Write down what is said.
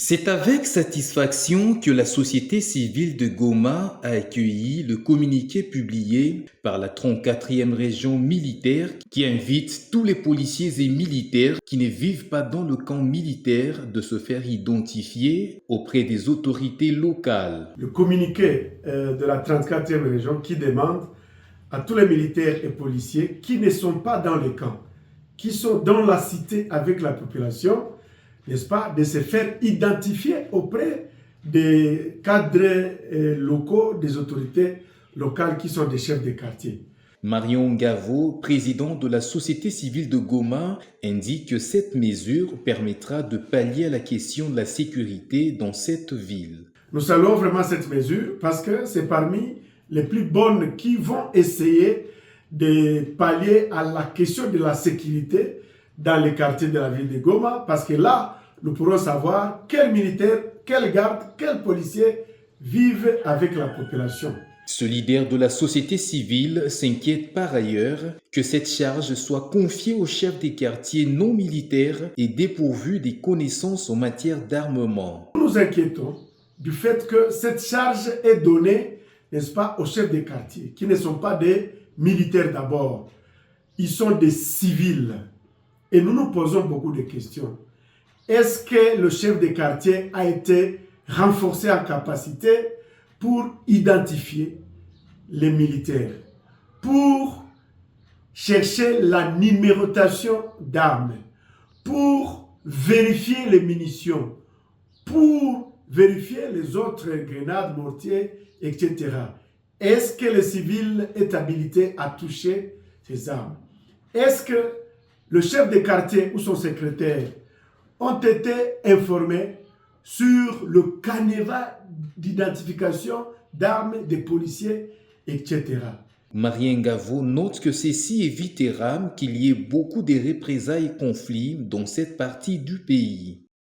C'est avec satisfaction que la société civile de Goma a accueilli le communiqué publié par la 34e région militaire qui invite tous les policiers et militaires qui ne vivent pas dans le camp militaire de se faire identifier auprès des autorités locales. Le communiqué de la 34e région qui demande à tous les militaires et policiers qui ne sont pas dans les camps, qui sont dans la cité avec la population, n'est-ce pas, de se faire identifier auprès des cadres locaux, des autorités locales qui sont des chefs de quartier. Marion Ngavo, président de la société civile de Goma, indique que cette mesure permettra de pallier à la question de la sécurité dans cette ville. Nous saluons vraiment cette mesure parce que c'est parmi les plus bonnes qui vont essayer de pallier à la question de la sécurité dans les quartiers de la ville de Goma, parce que là, nous pourrons savoir quels militaires, quels gardes, quels policiers vivent avec la population. Ce leader de la société civile s'inquiète par ailleurs que cette charge soit confiée aux chefs des quartiers non militaires et dépourvus des connaissances en matière d'armement. Nous nous inquiétons du fait que cette charge est donnée, n'est-ce pas, aux chefs des quartiers, qui ne sont pas des militaires d'abord. Ils sont des civils. Et nous nous posons beaucoup de questions. Est-ce que le chef de quartier a été renforcé en capacité pour identifier les militaires, pour chercher la numérotation d'armes, pour vérifier les munitions, pour vérifier les autres grenades, mortiers, etc. Est-ce que le civil est habilité à toucher ces armes? Est-ce que le chef de quartier ou son secrétaire ont été informés sur le canevas d'identification d'armes des policiers, etc. Marion Ngavo note que ceci évitera qu'il y ait beaucoup de représailles et conflits dans cette partie du pays.